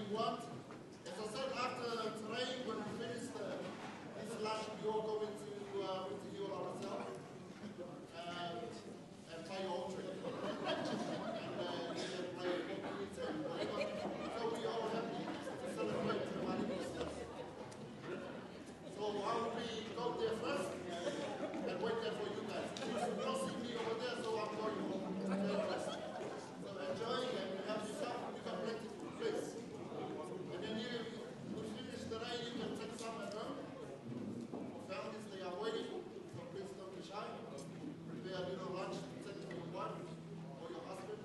you want. As I said, after today, when we finish this lunch, we all go into you ourselves and play your own trick. And you can play what we need to. So we all happy to celebrate the money business. So how will we go there first and wait there for you guys? You don't see me over there, so I'm going home. So enjoy and have yourself. You got plenty of place. And then you finish the day, you can take some at home. Families, they are waiting, so please don't be shy. Prepare a little lunch to take to your wife or your husband.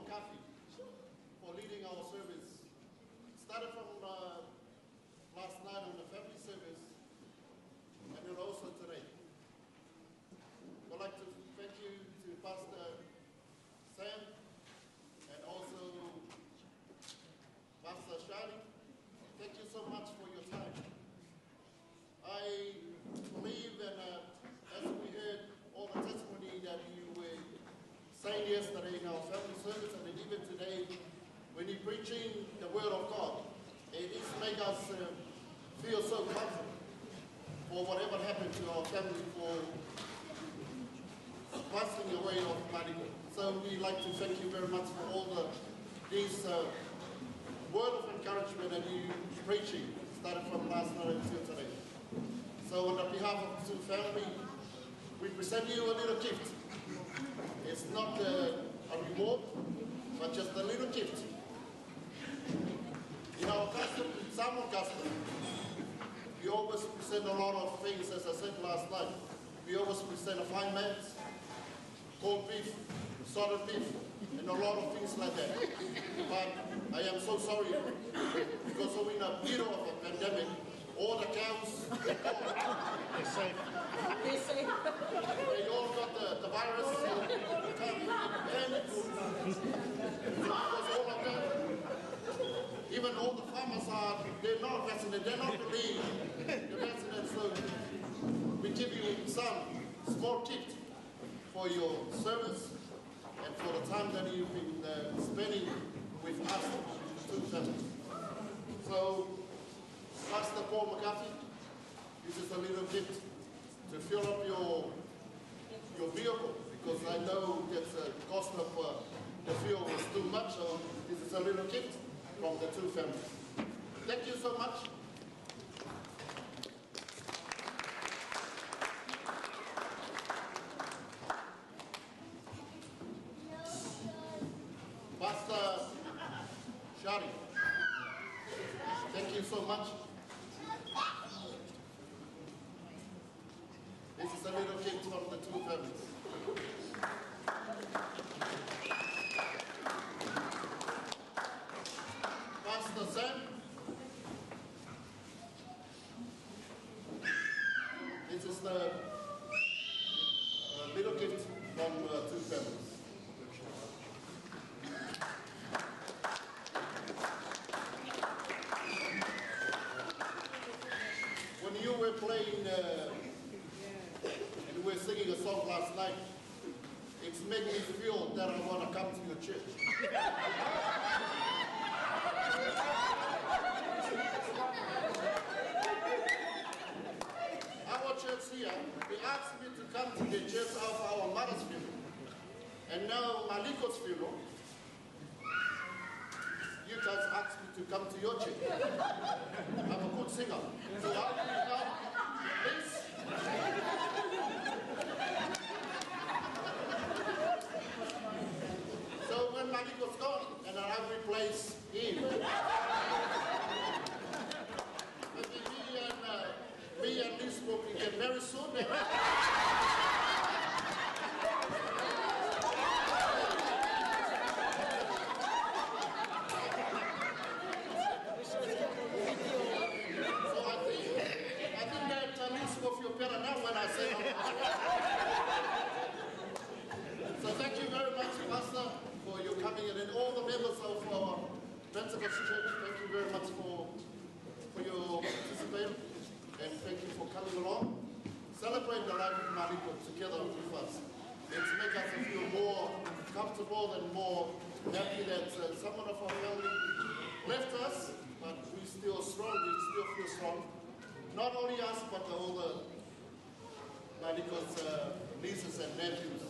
McCarthy for leading our service. Started from last night on the family service, and then also today. I'd like to thank you to Pastor Sam and also Pastor Shari. Thank you so much for your time. I believe that as we heard all the testimony that you were saying yesterday in our family service, and then even today when you're preaching the word of God, it is make us feel so comfortable for whatever happened to our family for passing away of Mariko. So we'd like to thank you very much for all these word of encouragement that you preaching started from last night until today. So on behalf of the family, we present you a little gift. It's not a reward, but just a little gift. In our custom, Samoan custom, we always present a lot of things, as I said last night. We always present a fine mats, cold beef, salted beef, and a lot of things like that. But I am so sorry, because we're in the middle of a pandemic, all the cows, they're safe. They're safe. They all got the virus, so they can't eat any food. Because all of them, even all the farmers they're not vaccinated, they're not believed they're vaccinated, so we give you some small gift for your service and for the time that you've been spending with us, two families. So, Pastor Paul McCarthy, this is a little gift to fill up your vehicle, because I know that the cost of the fuel is too much, so this is a little gift from the two families. Thank you so much. Pastor Shari, thank you so much. This is a little gift from the two families. Pastor Sam, this is the little gift from two families. When you were playing and we were singing a song last night, it's made me feel that I want to come to your church. Our church here, they asked me to come to the church of our mother's funeral, and now Maliko's funeral. You guys asked me to come to your church. I'm a good singer, so I'll be now, please. So when Maliko's gone, and I have replaced him, me and Liz will get married soon. So thank you very much, Pastor, for your coming, and then all the members of our Pentecost Church, thank you very much for your participation, and thank you for coming along. Celebrate the life of Maliko together with us. It's make us feel more comfortable and more happy that someone of our family left us, but we still strong, we still feel strong. Not only us, but all the Maliko's nieces and nephews.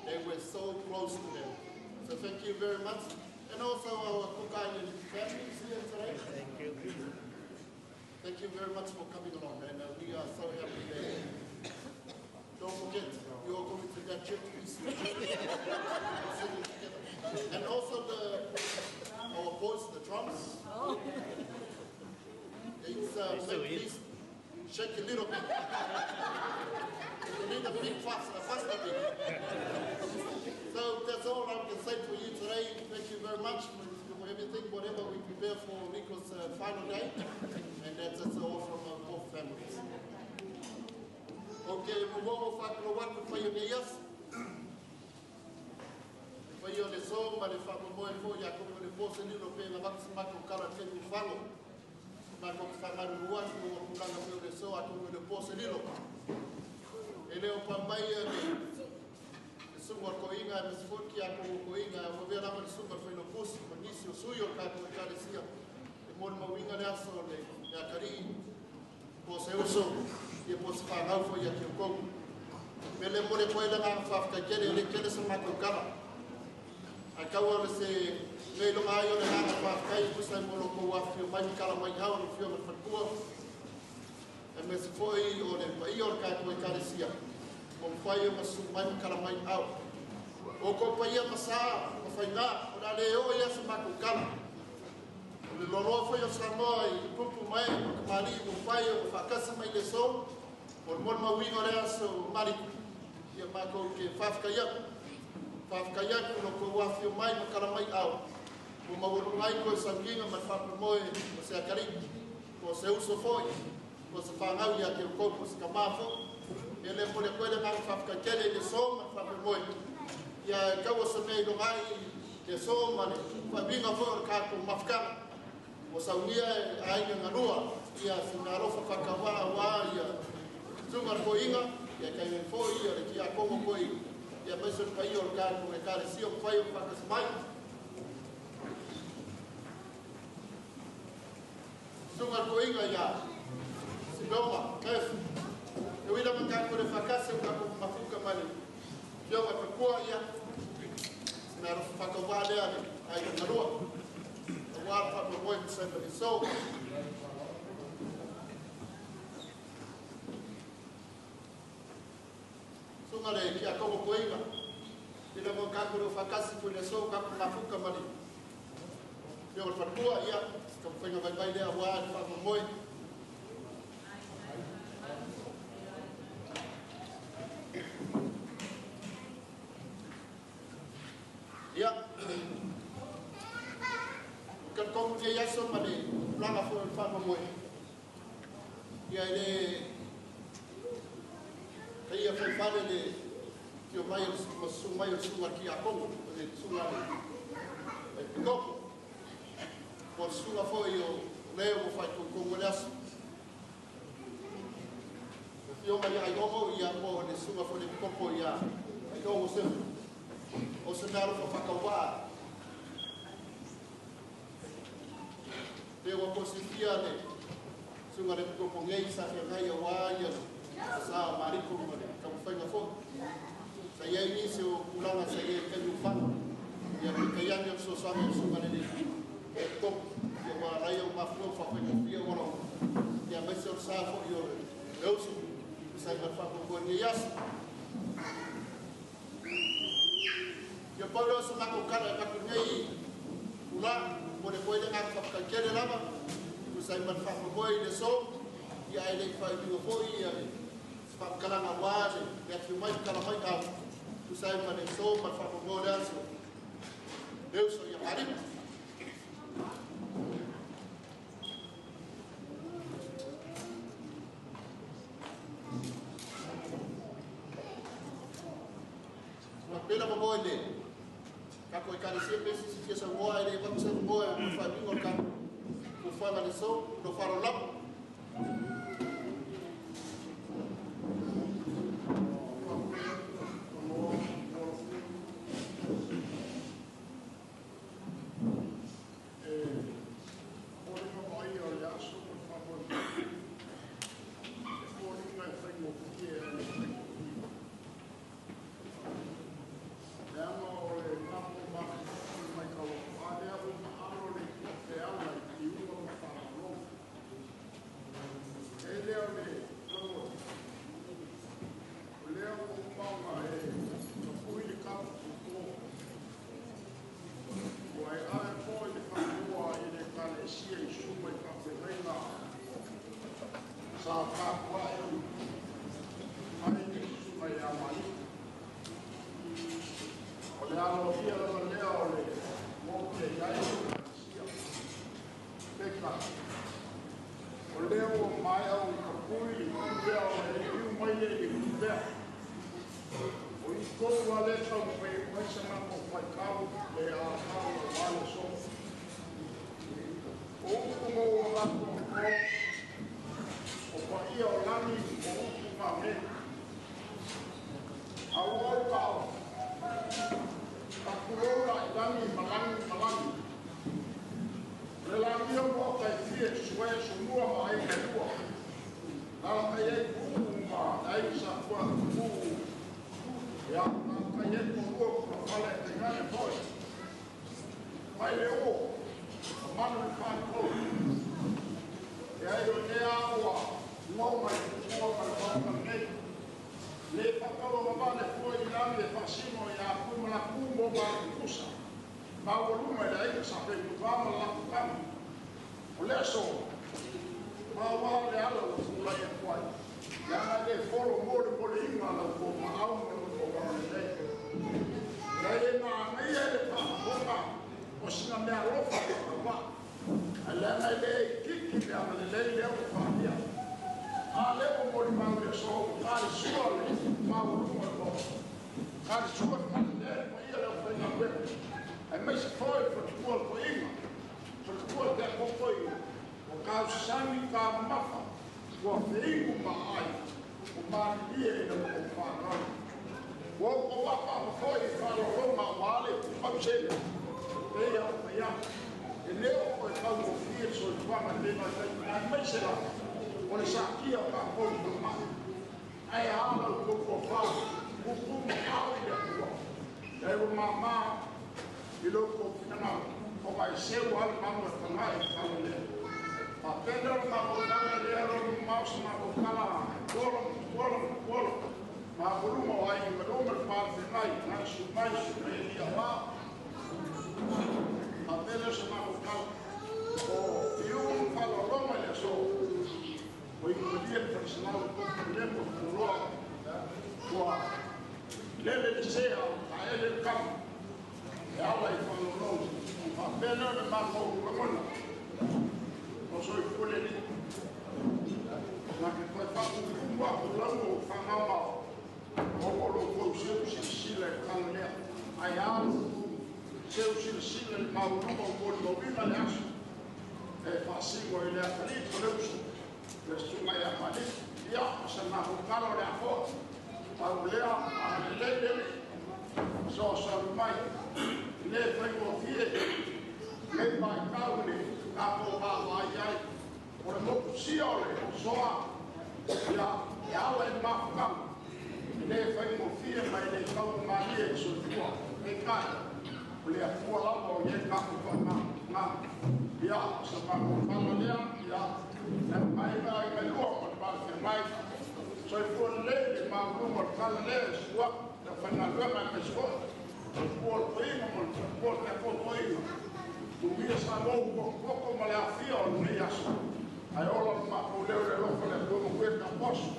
They were so close to them. So thank you very much. And also our Cook Island families here today. Thank you. Thank you very much for coming along, and we are so happy that. Don't forget, you are going to that church. And also our boys, the drums. Oh. It's please shake a little bit. You need a big faster beat. So that's all I can say for you today. Thank you very much for everything, whatever we prepare for Nico's final day. And that's all from both families. Okay, mo whakaro watu whai o neias. Whai o le so, ma le whakamoe fo ia koko le pose nilo pe na wakisi mako kara tenu whalo. Mako whamaru ruatu o kulanga pe o le so, a koko le pose nilo. E leo pambai sunga ko inga me sifut ki ako ko inga mo vea lama sunga foi no pusi mo nisi o suyo ka ko ka lesia e mo mo winga le aso le ya kari po se uso e po se fa ngau foi ya ki ko mele mo le ko ila nga fa ka kele le kele sa ma ko kala a ka wa se le lo ayo le nga fa ka i pusa mo lo ko wa fi mai kala mai ha no fi o fa ko e me se foi o le mai o ka ko ka lesia o whai o masu mai karamai au. O ko paia masa, o whai ngā, o nā leo i asa mako kala. O le loroa whai o Samoa i pupu mai, o ka mari o whai o whakasa mai le so, o le mon mawingo rea so mariku. Ia mako ke whawhakaiaku. Whawhakaiaku no ko wafi o mai ma karamai au. O mawuru mai ko sanginga ma whapamoe o se akari, o se uso foi, o se whangau ia ke o kopo se kamafo, ele mo le koele nga whafka kele le soma whapemoe. Ia kaua sa mei no ngai le soma le whabinga fo o kako mafkana. O saunia e ainga ngarua, ia whinarofa whakawaa waa ia tungar ko inga, ia kai me fo ia le kia kongo ko inga. Ia maiso pai o kako e kare si o whai o whakasmai. Tungar ko inga ia, si beoma, kefu. Eu ia mancar por efacácia uma fuca mali. Eu a pecua ia. Na faca vale ali, aí na rua. O ar para o boi sempre de sol. Sungale que a como coiga. Ele mancar por efacácia por de sol, cap uma fuca mali. Eu a pecua ia, como foi na vai de o ar para o boi. Ya, kan kau dia yaso mani, lama fo fa mo moe. Ya ele, dia foi fale le, que o mai su aqui a como, ele su lá. E como, por su lá foi o leo fai com mulheres. Eu mai ai como ia mo de su lá foi de copo ia. Então você o cenário para whakawā. Peo a posifia ne, sunga re kuko ngei sa ke ngai a wāia, sa mariko mare, ka mwhainga fo. Sa iei nisi o kulanga sa iei kenu whanga. Ia pika iangi o so sami o sunga re e top, ia wā rai o mafua whawhainga fia wala. Ia maise o sa fo i o eusu, sa i mawhakakua ni yasu. Ia paulo sa mako kara e mako nei ula, mo le koe nga whakakere lama, ku sa i mawhakakoe le so, ia e lei whai miwa hoi, ia whakakalanga wāre, ia ki mai kalamai au, ku sa i mane so, mawhakakoe le aso. Leu so ia marimu. Pela mo le ka ko ka se pe si ke sa mo ai le ba se mo ai fa mi ka ko fa la so do faro la Pui, Pua, Piu Maile, Pua. O I koua le tau pe maisa na mo pai kau le a kau o wale so. O uku mo o lako o ko, o pa ia o lani o uku ma me. A uau kau, a kuroura I lani malangi. Le lani o mo kai fie sue sunua ma ai ka tua. Nala kai ei kuku ma ai sa kua kuku. Ya, kai e ko ko fale te ngane foi. Mai le o, manu ka ko. Ya yo te awa, mo mai ko nei. Le pakalo ma le foi la le fasimo ya ku ma ku mo ba kusa. Ma o lu mai dai sa pe ku va ma la ku kam. O le so. Ma wa le ala o fu la ya kwai. Ya le folo mo le inga la ko ma au Kaya na ngaya le pahonga o singa mea rofa o wa. Ala na le kiki le ama le o whahia. A le o mori mauri a so kari sua le mauri o ko. Kari sua le le o ia le o whainga wewe. Ai mai se foi for tua ko inga. For tua te koko inga. O kau sami ka mafa. Kua whiringu ma ai. O maari lie e le o whanau. Wo wapa foi falo roma wale pausele veia veia e leo foi pau o fio so de forma de nós a mesera o le saquia pa po do mar ai ala o ko fa o como au de rua e o mama e lo ko fina o vai ser o al mamo tamai falo le pa pedro ma o dala le o mouse ma o kala kolo ma voluma o ai ma roma le parte mai na su mai su le dia va a tele se ma o cal o io un falo roma le so o i dia personal ko tempo ko lo qua le sea a ele cam e ala I falo roma a tele le ma ko roma no soy full ni ma che poi fa un po' lo fa mamma o lo ko seu sile kanle ayal seu sile mauro ko lo vina le aso e fasi go ile ali ko le su mai a mali ya sa na ko kalo le afo pa le a le so mai le fai ko fie le mai kaule ka ko ba ba ya o le mo si ole so ya le ma ka le fai mo fie mai le kau mai e so tua e kai le fu la mo ye ka ko na ya sa pa ko le ya mai mai me lo ko ba se mai so fu le ma ko mo ka le so da fa na lo ma me so por primo mo por te po primo tu mira sa mo ko mo le afio no ya so ai ora ma ko le lo ko le ko mo questa posso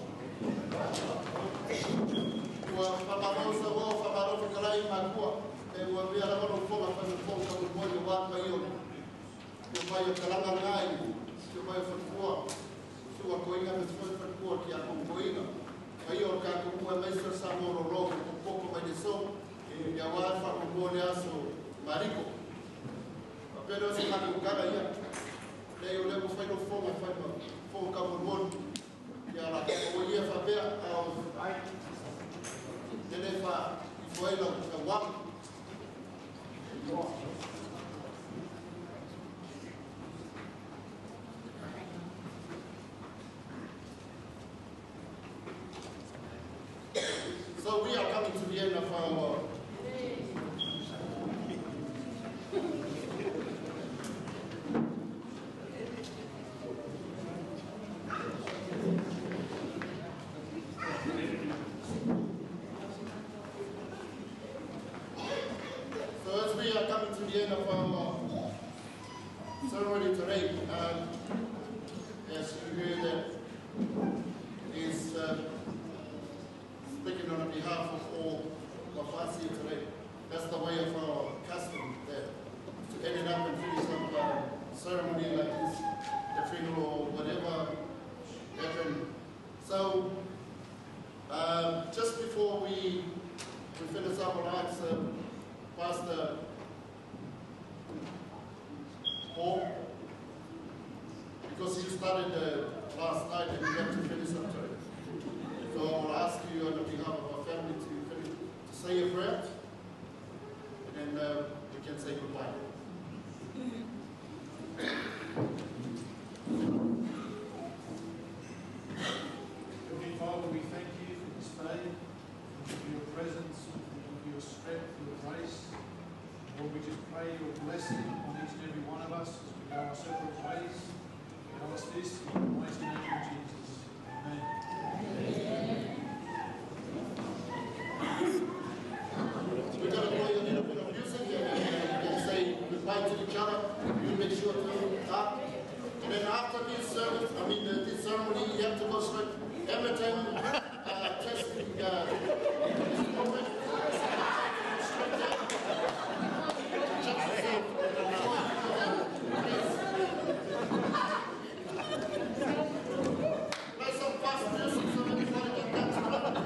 Wapapalosa wao whakaroto kalai makua e wawea la wano fonga whanu fonga umoja waka ione Yo mai o kalanga ngai Yo mai o whanukua Tua koinga me foi whanukua ki a kongoinga Mai o ka kumua meistra sa moro rogo o poko mai de so E a wai whanukua le aso mariko Pero se mani ukara ia Leo lemo whaino fonga whaino fonga kamurmonu Ya la o ia whapea au ai Telefa foi lo que wap. So we are coming to the end of our the end of our ceremony today, and as you hear that is speaking on behalf of all of us here today. That's the way of our custom, that to end it up and finish up a ceremony like this, the funeral or whatever happened 4, because you started last night and you have to finish up today. So I will ask you on behalf of our family to say a prayer, and then we can say goodbye. Heavenly Father, we thank you for this day, for your presence, for your strength, for your grace. Lord, we just pray your blessing on each and every one of us as we go our separate ways. We ask this in the mighty name of Jesus. Amen. We're going to play a little bit of music and then say goodbye to each other. You make sure to talk. And then after this service, this ceremony, you have to go straight. Everton testing moment. Straight there. Play some fast music so everybody can dance around.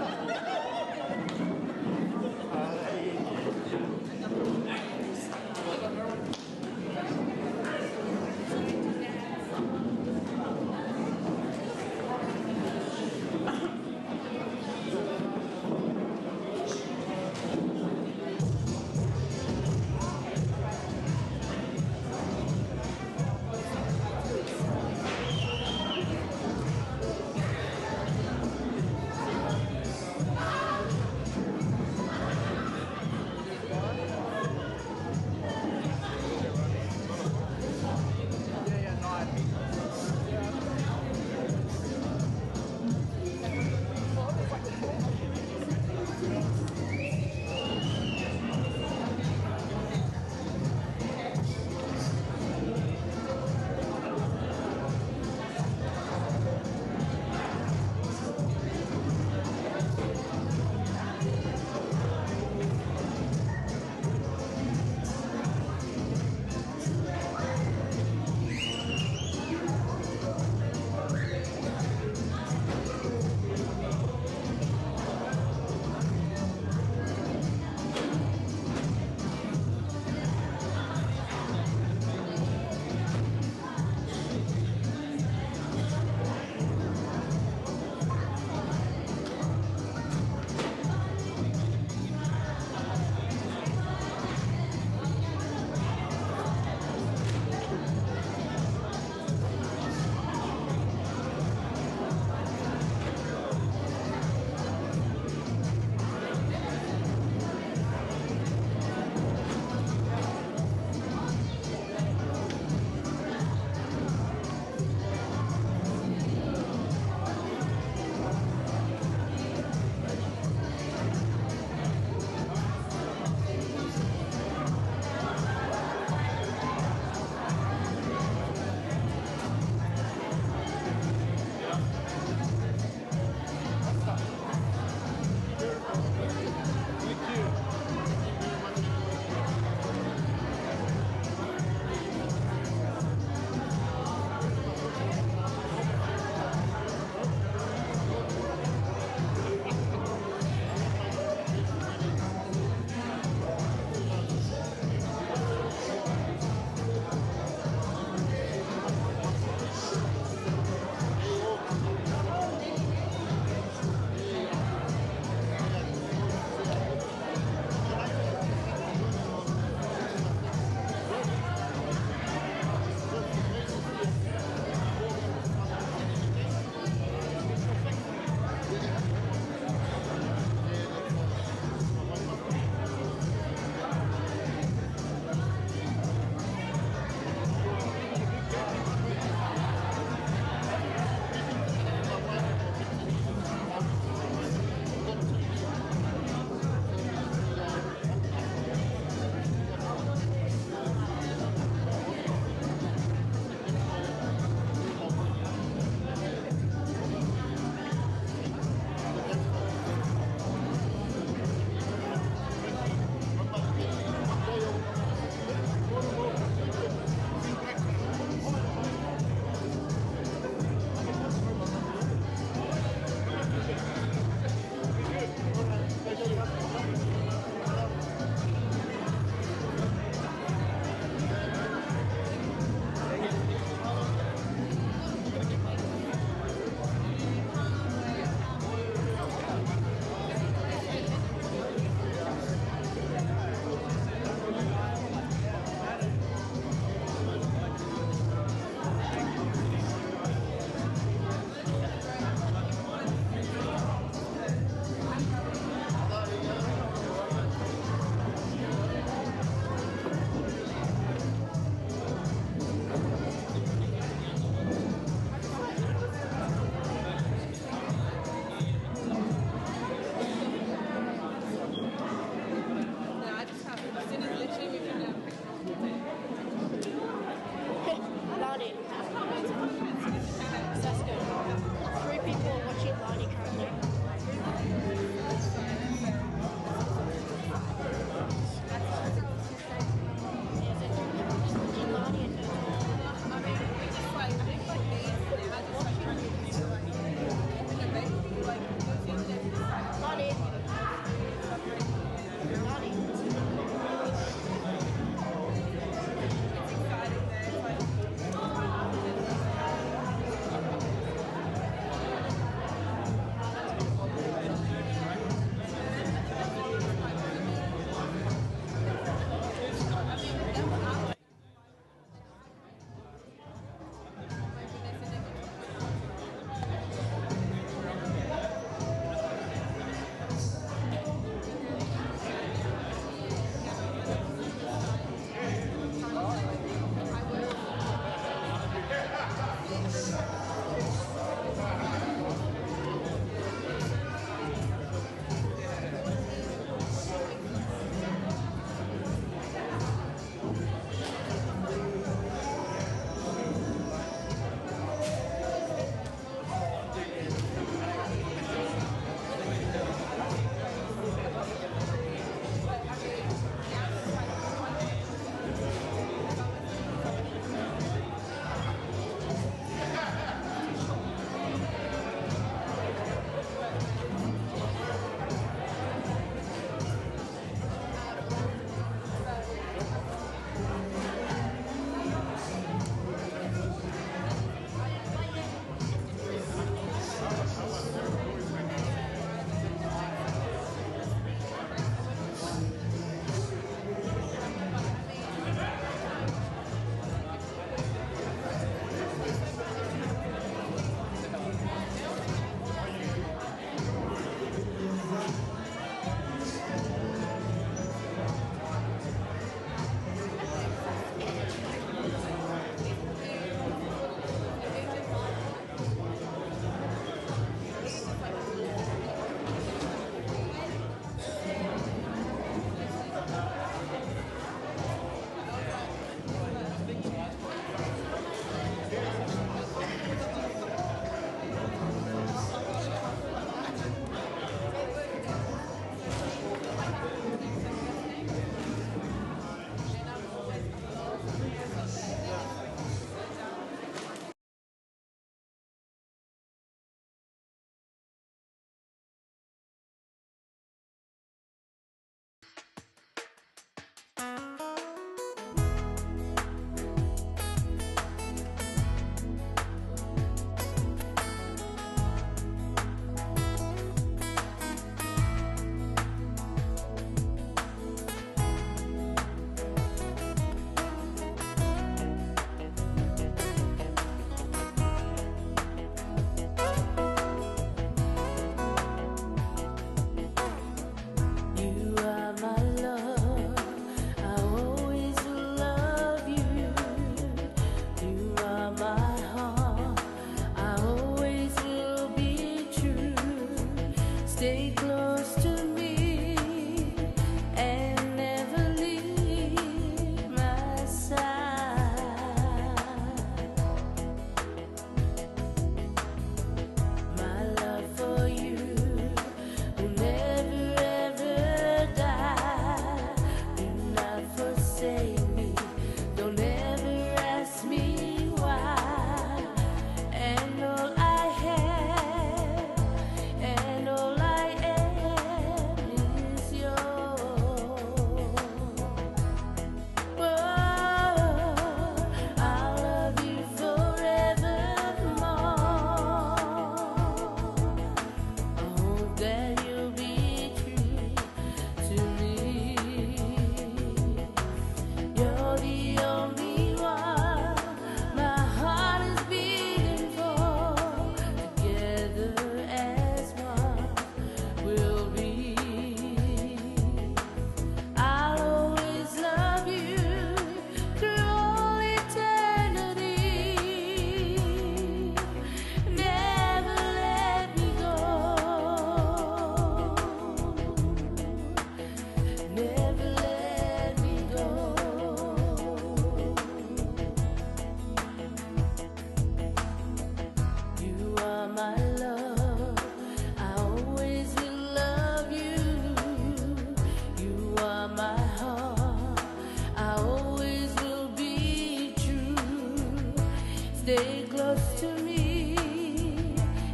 Stay close to me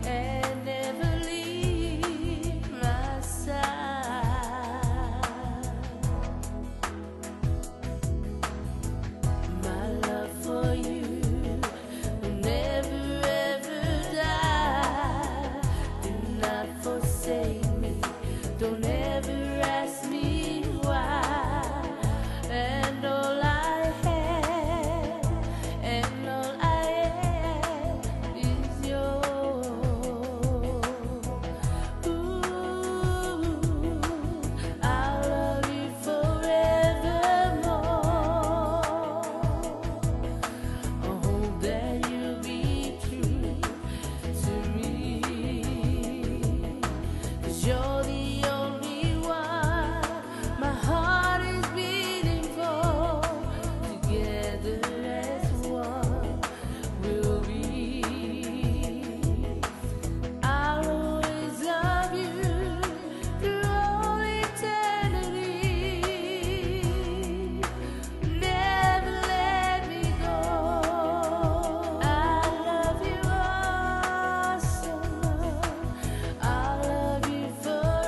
and never leave my side. My love for you will never ever die. Do not forsake me, don't ever ask me why. And all I have and all I am is yours. Ooh, I'll love you forevermore. I hope that you'll be true to me, 'cause you're the only one my heart is beating for. Together as one we'll be. I'll always love you through all eternity. Never let me go. I love you all so much. I'll love you forevermore.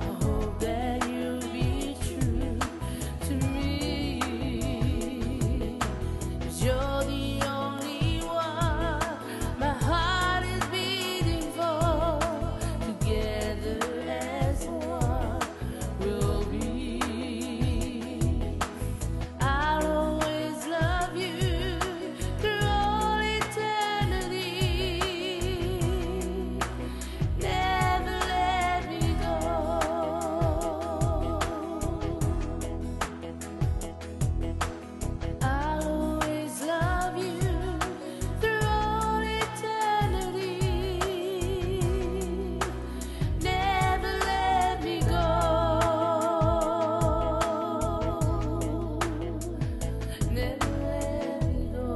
I hope that you'll be true to me, 'cause you're the only one my heart is beating for. Together as one we'll be. I'll always love you through all eternity. Never let me go. I'll always love you through all eternity. Never let me go. Never let me go.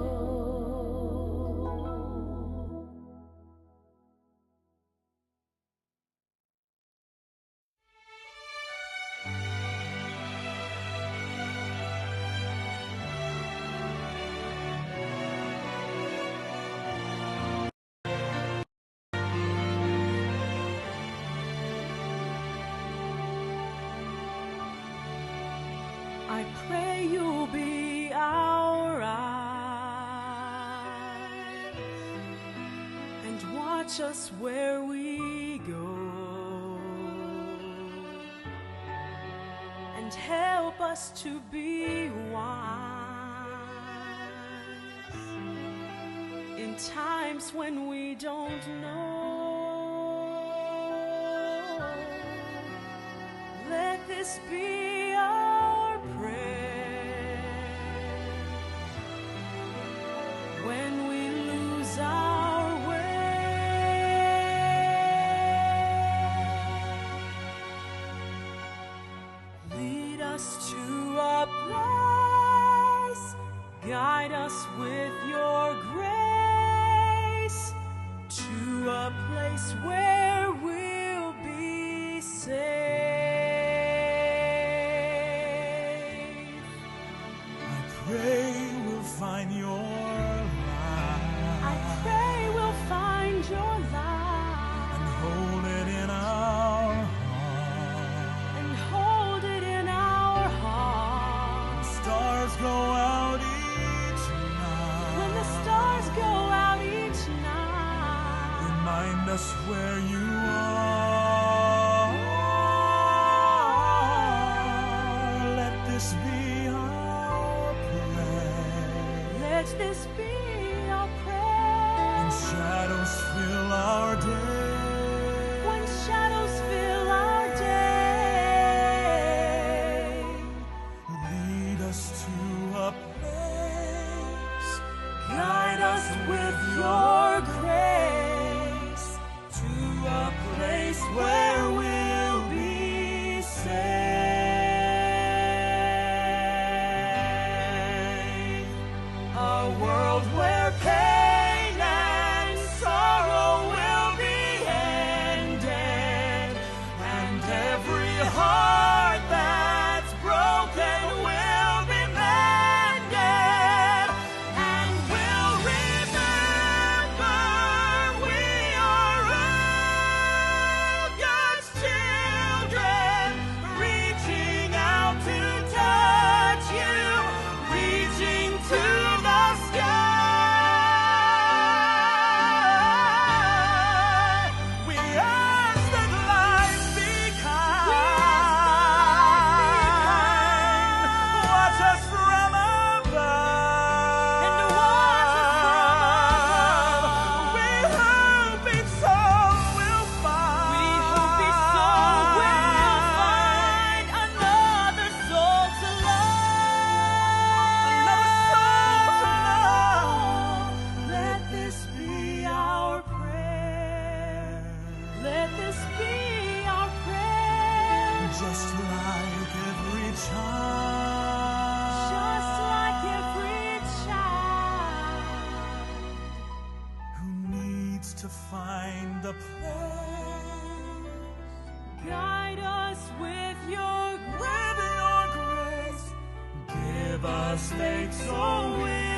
I pray you'll be our eyes and watch us where we go, and help us to be wise in times when we don't know. Let this be our prayer when we lose our way. Lead us to a place, guide us with your grace, to a place where we'll be safe. I pray we'll find your light. I pray we'll find your light and hold it in our heart. and hold it in our hearts. Stars go out each night. When the stars go out each night, Remind us where you are. Let this be our prayer. let this be our prayer. When shadows fill our day. When shadows fill our day, Lead us to a place. guide us with your grace, To a place where we'll be safe. a world where pain and sorrow will be ended, and every heart that's broken will be made. devastates all will.